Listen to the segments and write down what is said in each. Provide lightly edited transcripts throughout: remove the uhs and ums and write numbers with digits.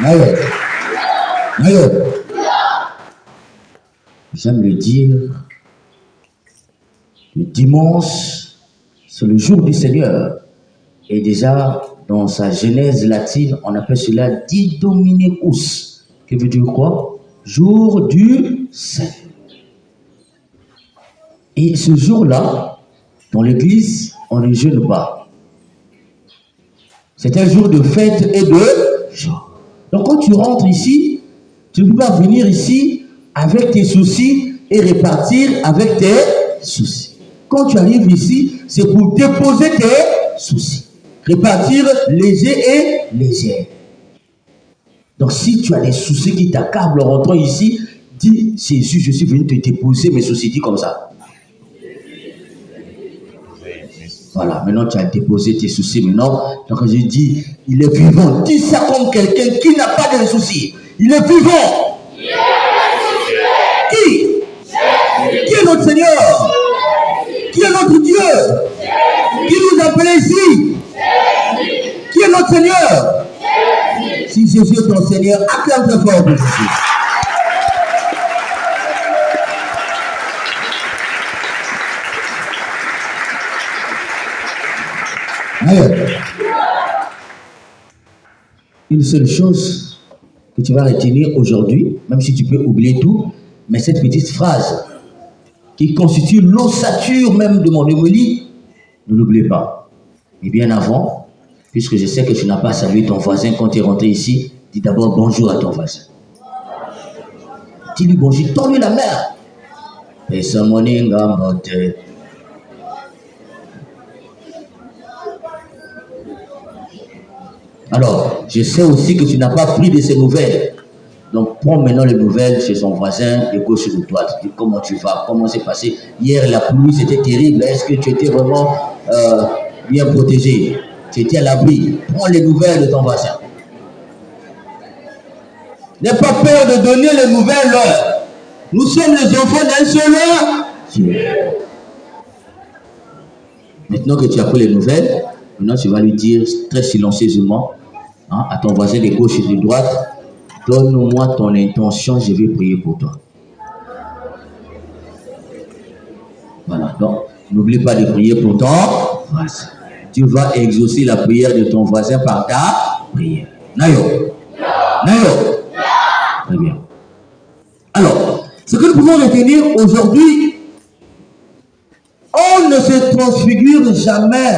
Maïe. Maïe. J'aime le dire, le dimanche, c'est le jour du Seigneur. Et déjà, dans sa genèse latine, on appelle cela Di Dominicus, qui veut dire quoi? Jour du Seigneur. Et ce jour-là, dans l'église, on ne jeûne pas. C'est un jour de fête et de joie. Donc quand tu rentres ici, tu ne peux pas venir ici avec tes soucis et repartir avec tes soucis. Quand tu arrives ici, c'est pour déposer tes soucis. Repartir léger et léger. Donc si tu as des soucis qui t'accablent en rentrant ici, dis Jésus, je suis venu te déposer mes soucis. Dis comme ça. Voilà, maintenant tu as déposé tes soucis. Maintenant, donc je dis, il est vivant. Dis ça comme quelqu'un qui n'a pas de soucis. Il est vivant. Qui? Qui est notre Seigneur? Qui est notre Dieu? Qui nous appelle ici? Qui est notre Seigneur? Si Jésus est ton Seigneur, acclame très fort pour Jésus. Une seule chose que tu vas retenir aujourd'hui, même si tu peux oublier tout, mais cette petite phrase qui constitue l'ossature même de mon homélie, ne l'oublie pas. Et bien avant, puisque je sais que tu n'as pas salué ton voisin quand tu es rentré ici, dis d'abord bonjour à ton voisin. Dis-lui bonjour, tends-lui la main. Et ce morning, alors, je sais aussi que tu n'as pas pris de ces nouvelles. Donc, prends maintenant les nouvelles chez son voisin de gauche et de droite. Dis comment tu vas, comment c'est passé. Hier, la pluie, c'était terrible. Est-ce que tu étais vraiment bien protégé? Tu étais à l'abri. Prends les nouvelles de ton voisin. N'aie pas peur de donner les nouvelles. Nous sommes les enfants d'un seul Dieu. Maintenant que tu as pris les nouvelles, maintenant tu vas lui dire très silencieusement, à ton voisin de gauche et de droite, donne-moi ton intention, je vais prier pour toi. Voilà, donc n'oublie pas de prier pour ton voisin. Tu vas exaucer la prière de ton voisin par ta prière. Nayo. Nayo. Très bien. Alors, ce que nous pouvons retenir aujourd'hui, on ne se transfigure jamais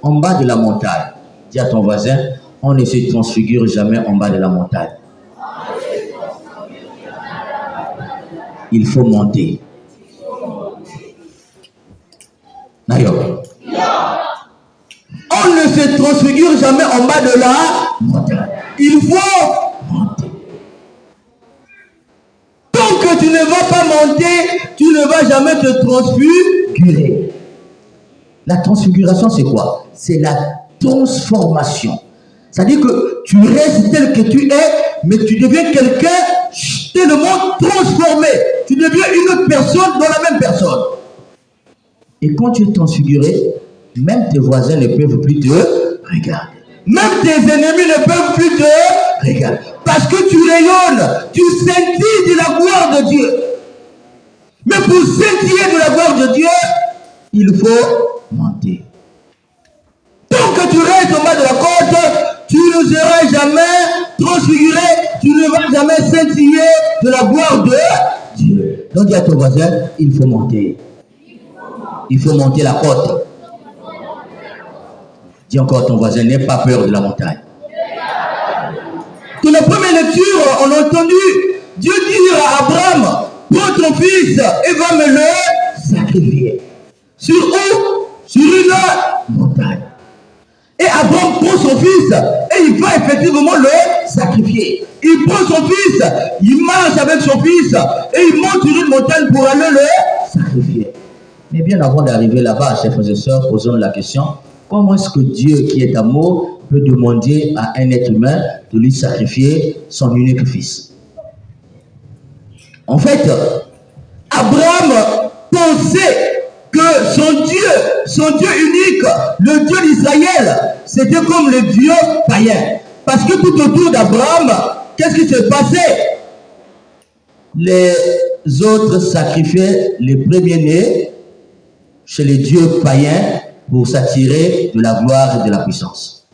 en bas de la montagne. Dis à ton voisin, on ne se transfigure jamais en bas de la montagne. Il faut monter. D'ailleurs, on ne se transfigure jamais en bas de la montagne. Il faut monter. Tant que tu ne vas pas monter, tu ne vas jamais te transfigurer. La transfiguration, c'est quoi? C'est la transformation. C'est-à-dire que tu restes tel que tu es, mais tu deviens quelqu'un tellement transformé. Tu deviens une autre personne dans la même personne. Et quand tu es transfiguré, même tes voisins ne peuvent plus te regarder. Même tes ennemis ne peuvent plus te regarder. Parce que tu rayonnes, tu scintilles de la gloire de Dieu. Mais pour scintiller de la gloire de Dieu, il faut monter. Tant que tu restes au bas de la côte, tu ne seras jamais transfiguré, tu ne vas jamais scintiller de la gloire de Dieu. Donc dis à ton voisin, il faut monter. Il faut monter la côte. Dis encore à ton voisin, n'aie pas peur de la montagne. Dans la première lecture, on a entendu Dieu dire à Abraham, prends ton fils et va me le sacrifier. Sur où? Sur une montagne. Et Abraham prend son fils et il va effectivement le sacrifier. Il prend son fils, il marche avec son fils et il monte sur une montagne pour aller le sacrifier. Mais bien avant d'arriver là-bas, chers frères et sœurs, posons la question, comment est-ce que Dieu qui est amour peut demander à un être humain de lui sacrifier son unique fils? En fait, Abraham pensait que son Dieu unique, le Dieu d'Israël, c'était comme le Dieu païen. Parce que tout autour d'Abraham, qu'est-ce qui s'est passé? Les autres sacrifiaient les premiers-nés chez les dieux païens pour s'attirer de la gloire et de la puissance.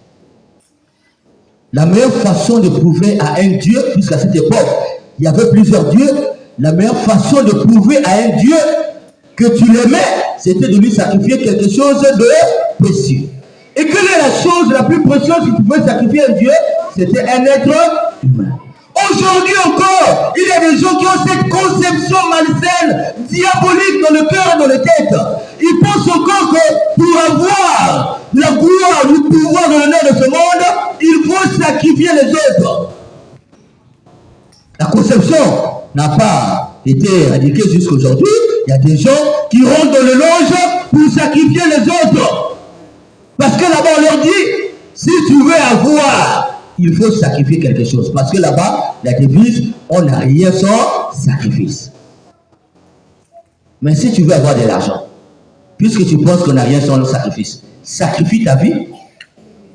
La meilleure façon de prouver à un Dieu, puisqu'à cette époque, il y avait plusieurs dieux, la meilleure façon de prouver à un Dieu que tu l'aimais, c'était de lui sacrifier quelque chose de précieux. Et quelle est la chose la plus précieuse que tu pouvais sacrifier à un Dieu? C'était un être humain. Aujourd'hui encore, il y a des gens qui ont cette conception malsaine, diabolique dans le cœur et dans les têtes. Ils pensent encore que pour avoir la gloire, le pouvoir de l'honneur de ce monde, il faut sacrifier les autres. La conception n'a pas été éradiquée jusqu'à aujourd'hui. Il y a des gens qui rentrent dans le loge pour sacrifier les autres. Parce que là-bas, on leur dit, si tu veux avoir, il faut sacrifier quelque chose. Parce que là-bas, la devise, on n'a rien sans sacrifice. Mais si tu veux avoir de l'argent, puisque tu penses qu'on n'a rien sans le sacrifice, sacrifie ta vie.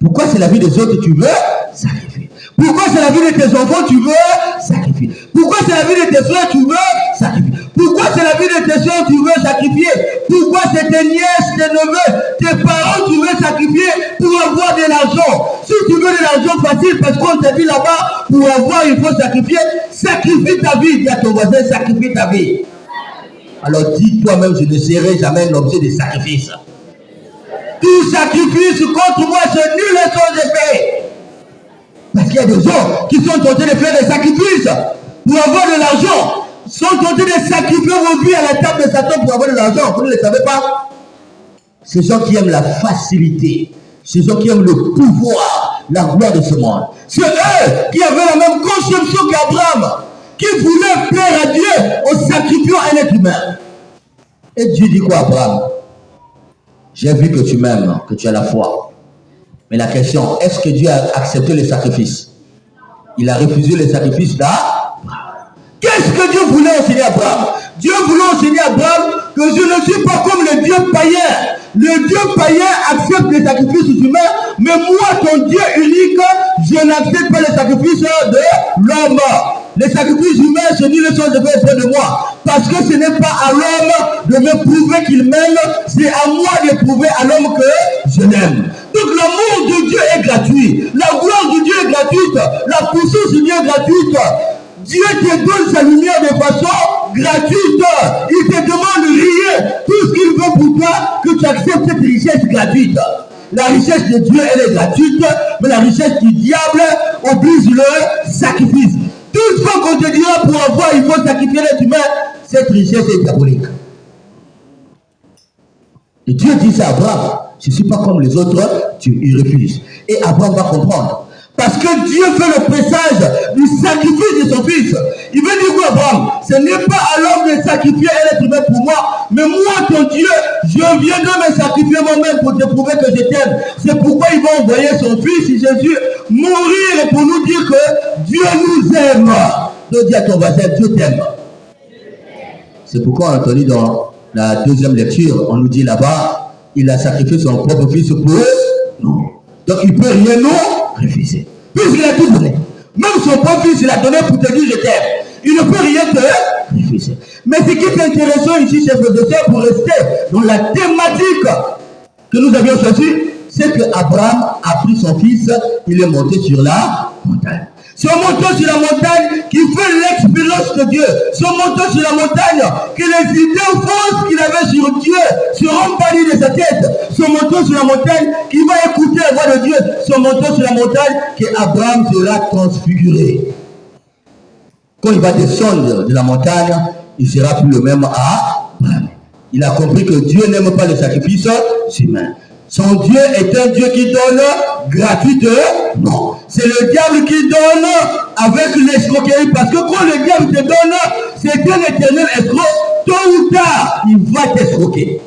Pourquoi c'est la vie des autres que tu veux sacrifier? Pourquoi c'est la vie de tes enfants que tu veux sacrifier? Pourquoi c'est la vie de tes frères que tu veux sacrifier? Pourquoi c'est la vie de tes soeurs que tu veux sacrifier? Pourquoi c'est tes nièces, tes neveux, tes parents que tu veux sacrifier pour avoir de l'argent? Si tu veux de l'argent facile, parce qu'on t'a dit là-bas, pour avoir, il faut sacrifier, sacrifie ta vie. Dis à ton voisin, sacrifie ta vie. Alors dis toi-même, je ne serai jamais un objet de sacrifice. Tout sacrifice contre moi, c'est nul et sans effet. Parce qu'il y a des gens qui sont tentés de faire des sacrifices pour avoir de l'argent. Sont tentés de sacrifier vos vies à la table de Satan pour avoir de l'argent. Vous ne le savez pas? Ces gens qui aiment la facilité, ces gens qui aiment le pouvoir, la gloire de ce monde. C'est eux qui avaient la même conception qu'Abraham, qui voulaient plaire à Dieu en sacrifiant un être humain. Et Dieu dit quoi à Abraham? J'ai vu que tu m'aimes, que tu as la foi. Mais la question, est-ce que Dieu a accepté les sacrifices? Il a refusé les sacrifices d'Abraham. Qu'est-ce que Dieu voulait enseigner à Abraham? Dieu voulait enseigner à Abraham que je ne suis pas comme le Dieu païen. Le Dieu païen accepte les sacrifices humains, mais moi, ton Dieu unique, je n'accepte pas les sacrifices de l'homme. Les sacrifices humains, c'est nul sans effet auprès de moi. Parce que ce n'est pas à l'homme de me prouver qu'il m'aime, c'est à moi de prouver à l'homme que je l'aime. Donc l'amour de Dieu est gratuit. La gloire de Dieu est gratuite. La puissance de Dieu est gratuite. Dieu te donne sa lumière de façon gratuite. Il te demande rien. Tout ce qu'il veut pour toi, que tu acceptes cette richesse gratuite. La richesse de Dieu, elle est gratuite, mais la richesse du diable oblige le sacrifice. Toute fois qu'on te dira pour avoir, il faut sacrifier l'être humain, cette richesse est diabolique. Et Dieu dit ça à Abraham, je ne suis pas comme les autres, tu y refuses. Et Abraham va comprendre. Parce que Dieu fait le pressage du sacrifice de son fils. Il veut dire quoi, Abraham? Ce n'est pas à l'homme de sacrifier un être humain pour moi, mais moi, ton Dieu, je viendrai me sacrifier moi-même pour te prouver que je t'aime. C'est pourquoi il va envoyer son fils, Jésus, mourir pour nous dire que Dieu nous aime. Donc dis à ton voisin, Dieu t'aime. C'est pourquoi on a entendu dans la deuxième lecture, on nous dit là-bas, il a sacrifié son propre fils pour nous. Donc il ne peut rien nous refuser. Puisqu'il a tout donné. Même son propre fils, il a donné pour te dire je t'aime. Il ne peut rien te refuser. Mais ce qui est intéressant ici, chef de sœur, pour rester dans la thématique que nous avions choisie, c'est qu'Abraham a pris son fils, il est monté sur la montagne. C'est en montant sur la montagne qu'il fait l'expérience de Dieu. C'est en montant sur la montagne que les idées fausses qu'il avait sur Dieu seront bannies de sa tête. C'est en montant sur la montagne qu'il va écouter la voix de Dieu. C'est en montant sur la montagne qu'Abraham sera transfiguré. Quand il va descendre de la montagne, il ne sera plus le même à Abraham. Il a compris que Dieu n'aime pas les sacrifices humains. Son Dieu est un Dieu qui donne gratuitement. C'est le diable qui donne avec l'escroquerie. Parce que quand le diable te donne, c'est un éternel escroc. Tôt ou tard, il va t'escroquer.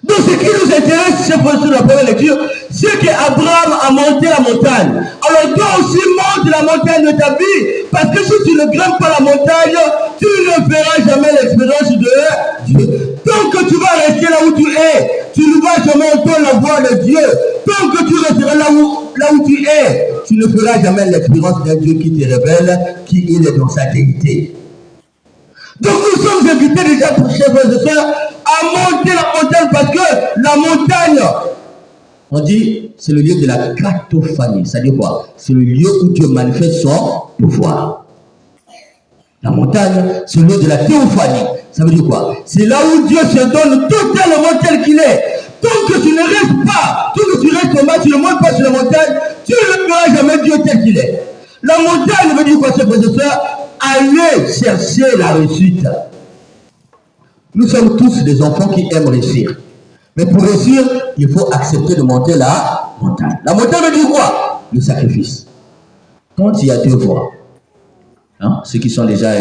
Donc ce qui nous intéresse, c'est pour la première lecture, c'est qu'Abraham a monté la montagne. Alors toi aussi monte la montagne de ta vie. Parce que si tu ne grimpes pas la montagne, tu ne feras jamais l'expérience de Dieu. Tant que tu vas rester là où tu es, tu ne vas jamais entendre la voix de Dieu. Tant que tu resteras là qui est, tu ne feras jamais l'expérience d'un Dieu qui te révèle qui il est dans sa déité. Donc nous sommes invités déjà, chers frères et sœurs, à monter la montagne parce que la montagne, on dit, c'est le lieu de la catophanie. C'est-à-dire quoi? C'est le lieu où Dieu manifeste son pouvoir. La montagne, c'est le lieu de la théophanie. Ça veut dire quoi? C'est là où Dieu se donne totalement tel qu'il est. Tant que tu ne restes pas, tant que tu restes en bas, tu ne montes pas sur la montagne, tu ne verras jamais Dieu tel qu'il est. La montagne veut dire quoi, chers frères et sœurs? Allez chercher la réussite. Nous sommes tous des enfants qui aiment réussir. Mais pour réussir, il faut accepter de monter la montagne. La montagne veut dire quoi? Le sacrifice. Quand il y a deux voies, ceux qui sont déjà,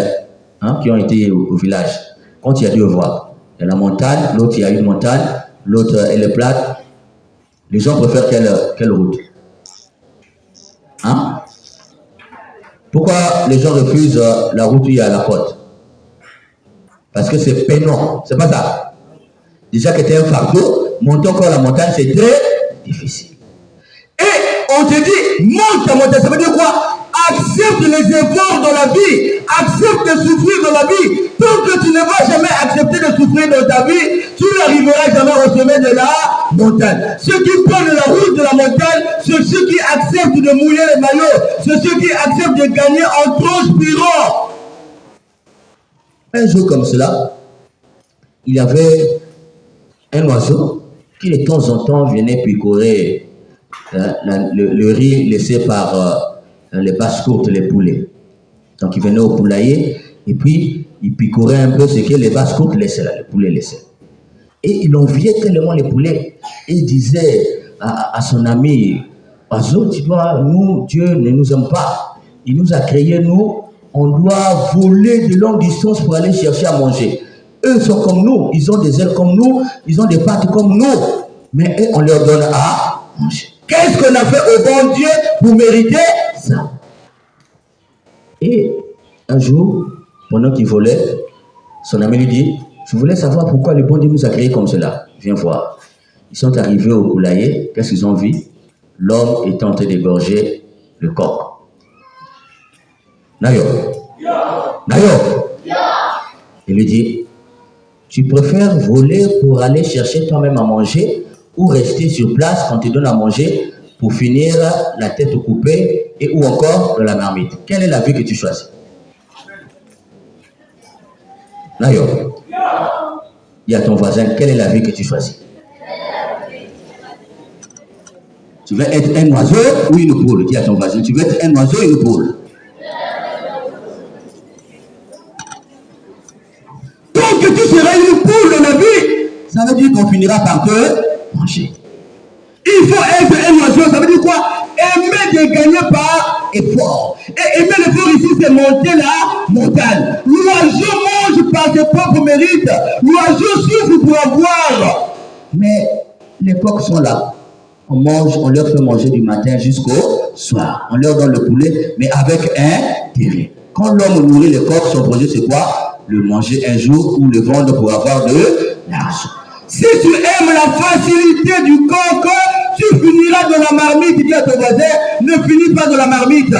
qui ont été au village, quand il y a deux voies, il y a la montagne, l'autre il y a une montagne, l'autre elle est plate, les gens préfèrent quelle route? Pourquoi les gens refusent la route où il y a la côte? Parce que c'est peinant, c'est pas ça. Déjà que tu es un fardeau, monter encore la montagne, c'est très difficile. Et on te dit, monte la montagne, ça veut dire quoi? Accepte les efforts dans la vie, accepte de souffrir dans la vie. Tant que tu ne vas jamais accepter de souffrir dans ta vie, tu n'arriveras jamais au sommet de la montagne. Ceux qui prennent la route de la montagne, c'est ceux qui acceptent de mouiller les maillots, c'est ceux qui acceptent de gagner en transpirant. Un jour comme cela, il y avait un oiseau qui de temps en temps venait picorer le riz laissé par les basses courtes, les poulets. Donc il venait au poulailler et puis il picorait un peu ce que les basses courtes laissaient là, les poulets laissaient. Et il enviait tellement les poulets. Et il disait à son ami, oiseau, tu dois, nous, Dieu ne nous aime pas. Il nous a créés, nous, on doit voler de longues distances pour aller chercher à manger. Eux sont comme nous, ils ont des ailes comme nous, ils ont des pattes comme nous. Mais eux, on leur donne à manger. Qu'est-ce qu'on a fait au bon Dieu pour mériter ça? Et un jour, pendant qu'il volait, son ami lui dit, je voulais savoir pourquoi le bon Dieu nous a créés comme cela. Viens voir. Ils sont arrivés au poulailler, qu'est-ce qu'ils ont vu? L'homme était en train d'égorger le coq. Nayo. Il lui dit, tu préfères voler pour aller chercher toi-même à manger ou rester sur place quand tu donnes à manger pour finir la tête coupée et ou encore de la marmite? Quelle est la vie que tu choisis? Nayo. Dis à ton voisin, quelle est la vie que tu choisis? Tu veux être un oiseau ou une poule? Dis à ton voisin, tu veux être un oiseau ou une poule? Donc que tu seras une poule dans la vie, ça veut dire qu'on finira par te manger. Il faut être un oiseau, ça veut dire quoi? Aimer de gagner par effort. Et aimer l'effort ici, c'est monter la montagne. L'oiseau mange par ses propres mérites. L'oiseau souffre pour avoir. Mais les coqs sont là. On mange, on leur fait manger du matin jusqu'au soir. On leur donne le poulet, mais avec intérêt. Quand l'homme nourrit les coqs, son projet c'est quoi? Le manger un jour ou le vendre pour avoir de l'argent. Si tu aimes la facilité du coq, tu finiras dans la marmite. Dis à ton voisin, ne finis pas dans la marmite.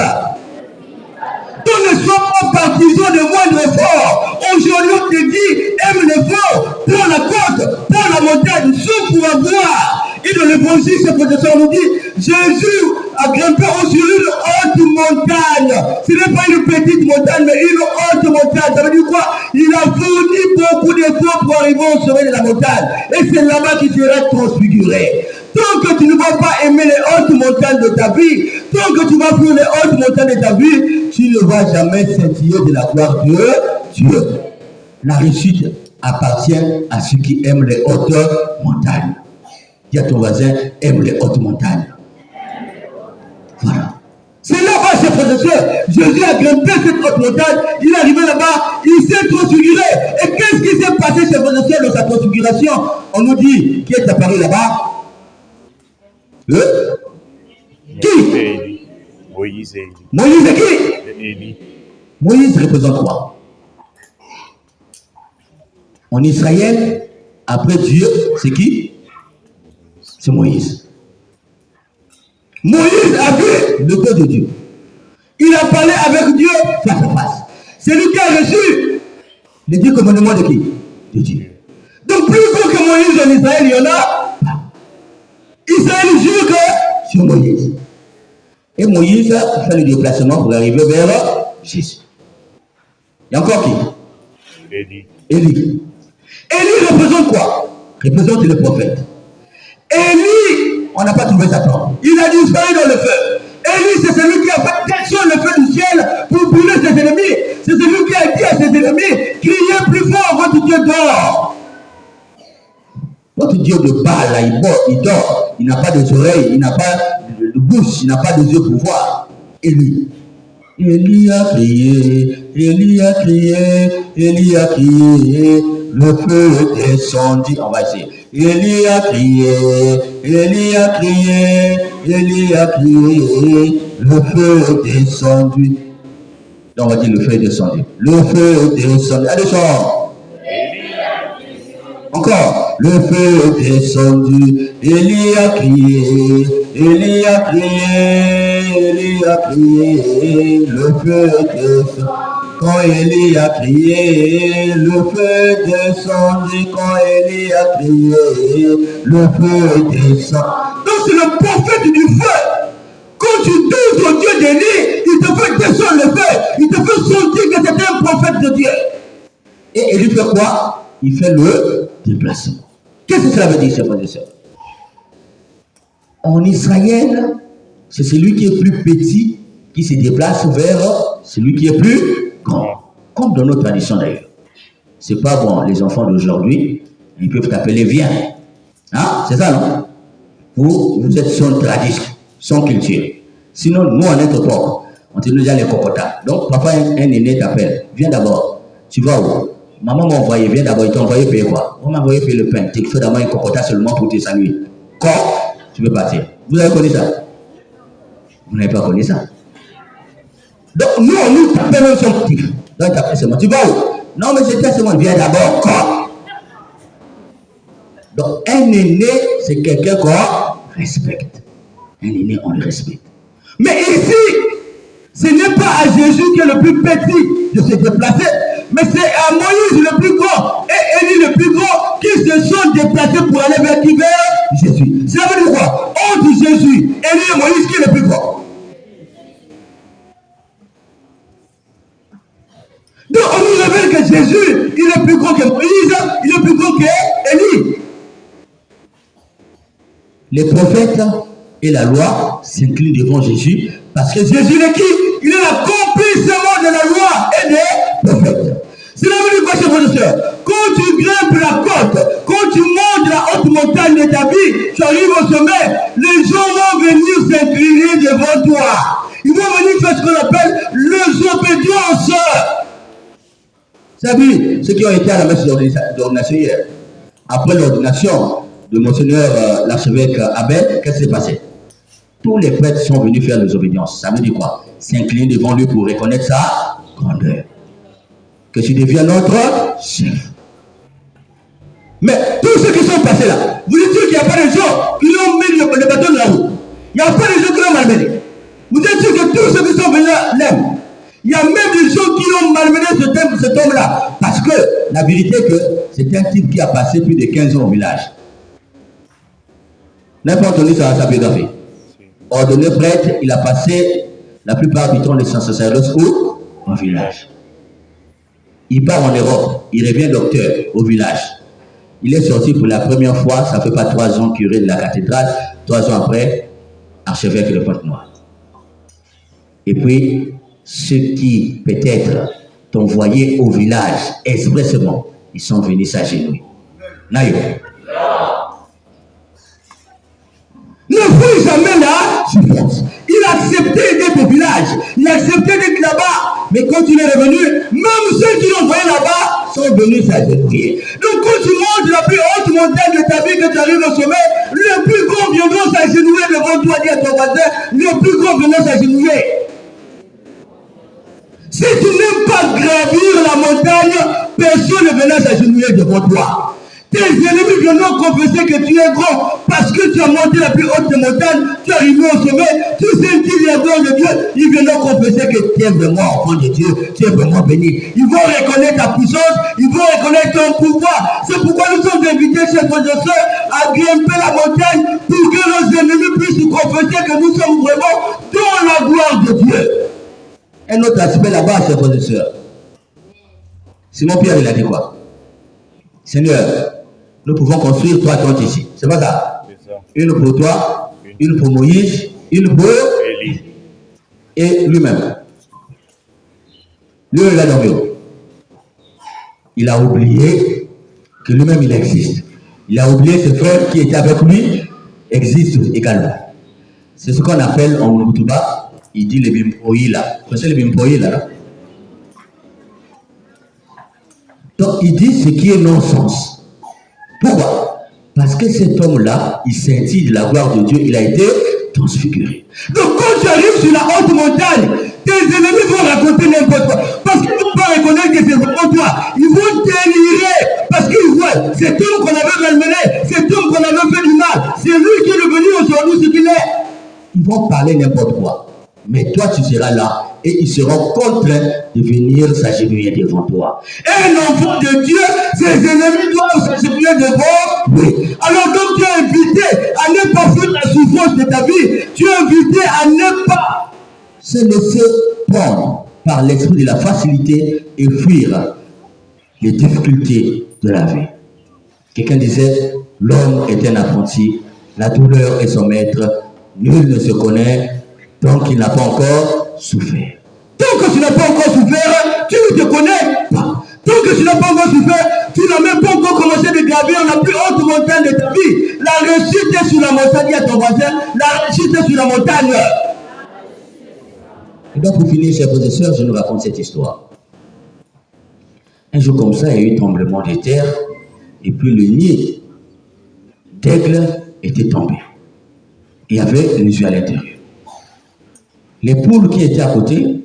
Nous ne sommes pas partisans de moindre effort. Aujourd'hui, on te dit, aime l'effort, prends la côte, prends la montagne, souffre pour avoir. Et dans l'évangile, ce professeur nous dit, Jésus a grimpé sur une haute montagne. Ce n'est pas une petite montagne, mais une haute montagne. Ça veut dire quoi? Il a fourni beaucoup d'efforts pour arriver au sommet de la montagne. Et c'est là-bas qu'il sera transfiguré. Tant que tu ne vas pas aimer les hautes montagnes de ta vie, tant que tu vas fuir les hautes montagnes de ta vie, tu ne vas jamais scintiller de la gloire de Dieu. La réussite appartient à ceux qui aiment les hautes montagnes. Dis à ton voisin, aime les hautes montagnes. Voilà. C'est là-bas, chers frères et sœurs. Jésus a grimpé cette haute montagne, il est arrivé là-bas, il s'est transfiguré. Et qu'est-ce qui s'est passé, chers frères et sœurs, dans sa transfiguration? On nous dit, qui est apparu là-bas? Qui? Moïse. Moïse et qui? Élie. Moïse représente quoi? En Israël, après Dieu, c'est qui? C'est Moïse. Moïse a vu le dos de Dieu. Il a parlé avec Dieu face à face. C'est lui qui a reçu les 10 commandements de qui? De Dieu. Donc plus gros que Moïse en Israël, il y en a pas. Israël jure que sur Moïse. Et Moïse fait le déplacement pour arriver vers Jésus. Il y a encore qui? Élie. Élie représente quoi? Représente le prophète. Élie, on n'a pas trouvé sa tombe. Il a disparu dans le feu. Élie, c'est celui qui a fait descendre le feu du ciel pour brûler ses ennemis. C'est celui qui a dit à ses ennemis, criez plus fort, votre Dieu dort. Votre Dieu de Baal, là, il dort. Il n'a pas des oreilles, il n'a pas de bouche, il n'a pas des yeux pour voir. Élie. Élie a crié, Élie a crié, Élie a crié, le feu descendit. On va essayer. Élie a crié, Élie a crié, Élie a crié, le feu descendu. Donc on va dire le feu descendu. Le feu descendu. Allez, chant. Encore, le feu descendu, Élie a crié, Élie a crié, Élie a crié, le feu descendu. Quand Élie a crié, le feu descendu, quand Élie a crié, le feu descend. Donc c'est le prophète du feu. Quand tu doutes au Dieu d'Élie, il te fait descendre le feu, il te fait sentir que c'était un prophète de Dieu. Et Élie fait quoi? Il fait le déplacement. Qu'est-ce que cela veut dire, chers frères et sœurs? En Israël, c'est celui qui est plus petit qui se déplace vers celui qui est plus grand. Comme dans notre tradition d'ailleurs. C'est pas bon, les enfants d'aujourd'hui, ils peuvent t'appeler viens. Hein? C'est ça, non? Vous êtes son tradition, son culture. Sinon, nous, à notre époque, on te dit déjà les cocotas. Donc, papa, un aîné t'appelle. Viens d'abord. Tu vas où? Maman m'a envoyé, viens d'abord, il t'a envoyé payer quoi? On m'a envoyé payer le pain. Tu fais d'abord un cocota seulement pour te saluer. Quand tu veux partir. Vous avez connu ça? Vous n'avez pas connu ça? Donc, nous, on nous appelle son petit. Donc, il t'appelle seulement. Tu vas où? Non, mais c'était seulement, viens d'abord. Quand? Donc, un aîné, c'est quelqu'un qu'on respecte. Un aîné, on le respecte. Mais ici, ce n'est pas à Jésus qui est le plus petit de se déplacer. Mais c'est à Moïse le plus grand et Élie le plus grand qui se sont déplacés pour aller vers qui? Vers Jésus. Ça veut dire quoi? On dit Jésus, Élie et Moïse qui est le plus grand. Donc on nous révèle que Jésus, il est plus grand que Moïse, il est plus grand que Élie. Les prophètes et la loi s'inclinent devant Jésus parce que Jésus est qui? Il est l'accomplissement de la loi et des prophètes. Cela veut dire quoi, chers frères et sœurs? Quand tu grimpes la côte, quand tu montes la haute montagne de ta vie, tu arrives au sommet, les gens vont venir s'incliner devant toi. Ils vont venir faire ce qu'on appelle l'obédience. Vous savez, ceux qui ont été à la messe d'ordination hier, après l'ordination de Monseigneur l'archevêque Abel, qu'est-ce qui s'est passé? Tous les prêtres sont venus faire les obédiences. Ça veut dire quoi? S'incliner devant lui pour reconnaître sa grandeur. Que tu deviens notre chef. Mais tous ceux qui sont passés là, vous êtes sûr qu'il n'y a pas de gens qui ont mis le bâton de la roue? Il n'y a pas de gens qui l'ont malmené. Vous êtes sûr que tous ceux qui sont venus là l'aiment? Il y a même des gens qui ont malmené cet homme-là. Parce que la vérité est que c'est un type qui a passé plus de 15 ans au village. N'importe entendu ça à sa biographie. Ordonné prêtre, il a passé la plupart du temps de son sacerdoce où? Au village. Il part en Europe, il revient docteur au village. Il est sorti pour la première fois, ça ne fait pas 3 ans curé de la cathédrale, 3 ans après, archevêque de Pointe-Noire. Et puis, ceux qui peut-être t'envoyaient au village expressément, ils sont venus s'agenouiller. Naïo. Ne fais jamais la souffrance. Il a accepté d'être au village, il a accepté d'être là-bas. Mais quand il est revenu, même ceux qui l'ont envoyé là-bas sont venus s'agenouiller. Donc quand tu montes la plus haute montagne de ta vie, que tu arrives au sommet, le plus grand viendront s'agenouiller devant toi, dit à ton voisin, le plus grand viendront s'agenouiller. Si tu n'aimes pas gravir la montagne, personne ne viendra s'agenouiller devant toi. Tes ennemis viendront confesser que tu es grand parce que tu as monté la plus haute des montagnes, tu es arrivé au sommet, tu sentis la gloire de Dieu. Ils viendront confesser que tu es vraiment enfant de Dieu, tu es vraiment béni. Ils vont reconnaître ta puissance, ils vont reconnaître ton pouvoir. C'est pourquoi nous sommes invités, chers frères et sœurs, à grimper la montagne pour que nos ennemis puissent confesser que nous sommes vraiment dans la gloire de Dieu. Un autre aspect là-bas, chers frères et sœurs. Simon Pierre, il a dit quoi? Seigneur, nous pouvons construire 3 tentes ici. C'est pas ça? Une pour toi, une pour Moïse, une pour Élie. Et lui-même. Lui, il a dormi. Il a oublié que lui-même, il existe. Il a oublié que ses frères qui étaient avec lui existent également. C'est ce qu'on appelle en Urutuba, il dit le bimpoï là. Vous savez le bimpoï là? Donc, il dit ce qui est non-sens. Pourquoi? Parce que cet homme-là, il sentit de la gloire de Dieu, il a été transfiguré. Donc quand tu arrives sur la haute montagne, tes ennemis vont raconter n'importe quoi. Parce qu'ils ne vont pas reconnaître que c'est vraiment toi. Ils vont délirer. Parce qu'ils voient cet homme qu'on avait malmené, cet homme qu'on avait fait du mal, c'est lui qui est devenu aujourd'hui ce qu'il est. Ils vont parler n'importe quoi. Mais toi, tu seras là. Et ils seront contraints de venir s'agenouiller devant toi. Et l'enfant de Dieu, ses ennemis doivent s'agenouiller devant lui. Alors donc tu es invité à ne pas fuir la souffrance de ta vie. Tu es invité à ne pas se laisser prendre par l'esprit de la facilité et fuir les difficultés de la vie. Quelqu'un disait, l'homme est un apprenti, la douleur est son maître, nul ne se connaît tant qu'il n'a pas encore souffert. Tant que tu n'as pas encore souffert, tu ne te connais pas. Tant que tu n'as pas encore souffert, tu n'as même pas encore commencé de gravir la plus haute montagne de ta vie. La réussite est sur la montagne, dit à ton voisin, la réussite est sur la montagne. Et donc pour finir, chers frères et sœurs, je nous raconte cette histoire. Un jour comme ça, il y a eu tremblement de terre, et puis le nid d'aigle était tombé. Il y avait les yeux à l'intérieur. Les poules qui étaient à côté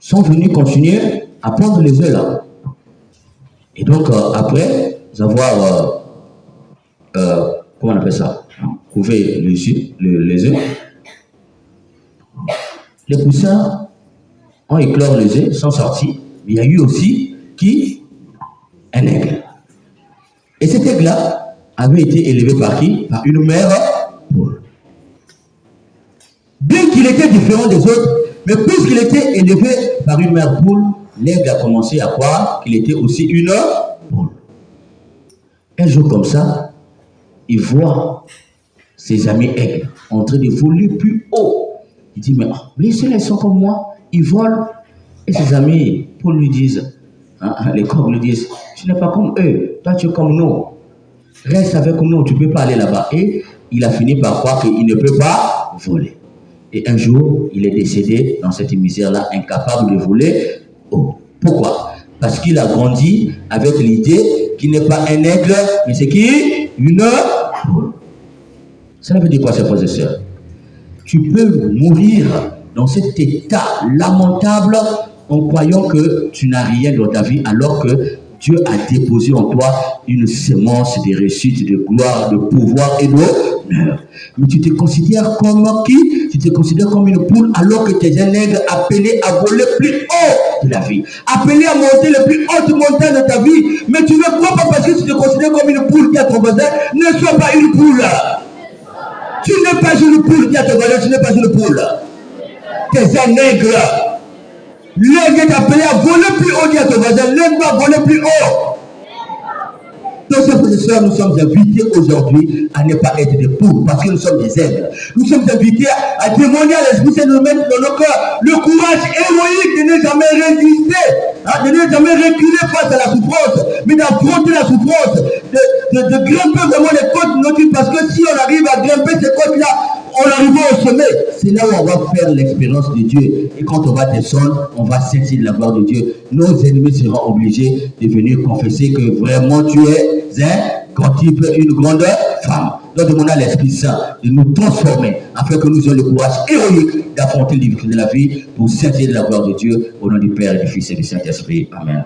sont venues continuer à prendre les œufs là. Et donc, après avoir, comment on appelle ça, couvé les œufs, les poussins ont éclore les œufs, sont sortis. Mais il y a eu aussi un aigle. Et cet aigle-là avait été élevé par qui? Par une mère poule. Bien qu'il était différent des autres, mais puisqu'il était élevé par une mère poule, l'aigle a commencé à croire qu'il était aussi une poule. Un jour comme ça, il voit ses amis aigles en train de voler plus haut. Il dit, mais laissez-les, sont comme moi, ils volent. Et ses amis poules lui disent, les coqs lui disent, tu n'es pas comme eux, toi tu es comme nous. Reste avec nous, tu ne peux pas aller là-bas. Et il a fini par croire qu'il ne peut pas voler. Et un jour, il est décédé dans cette misère-là, incapable de voler. Oh, pourquoi? Parce qu'il a grandi avec l'idée qu'il n'est pas un aigle, mais c'est qui? Une poule. Ça veut dire quoi, ces frères et sœurs? Tu peux mourir dans cet état lamentable en croyant que tu n'as rien dans ta vie, alors que Dieu a déposé en toi une semence de réussite, de gloire, de pouvoir et d'honneur. Mais tu te considères comme qui? Tu te considères comme une poule alors que tu es un aigle appelé à voler plus haut de la vie. Appelé à monter les plus hautes montagnes de ta vie. Mais tu ne crois pas parce que tu te considères comme une poule qui a ton voisin. Ne sois pas une poule. Tu n'es pas une poule qui a ton voisin. Tu n'es pas une poule. Tu es un aigle. L'aigle est appelé à voler plus haut, dit à ton voisin. L'aigle va voler plus haut. Donc, ces frères et sœurs, nous sommes invités aujourd'hui à ne pas être des poules parce que nous sommes des aigles. Nous sommes invités à témoigner à l'Esprit Saint de nous mettre dans nos cœurs le courage héroïque de ne jamais résister, de ne jamais reculer face à la souffrance, mais d'affronter la souffrance, de grimper vraiment les côtes de notre vie, parce que si on arrive à grimper ces côtes-là, on arrive au sommet. C'est là où on va faire l'expérience de Dieu. Et quand on va descendre, on va sentir la gloire de Dieu. Nos ennemis seront obligés de venir confesser que vraiment tu es un grand type, une grande femme. Donc demandons à l'Esprit Saint de nous transformer afin que nous ayons le courage héroïque d'affronter les difficultés de la vie pour sentir la gloire de Dieu au nom du Père et du Fils et du Saint-Esprit. Amen.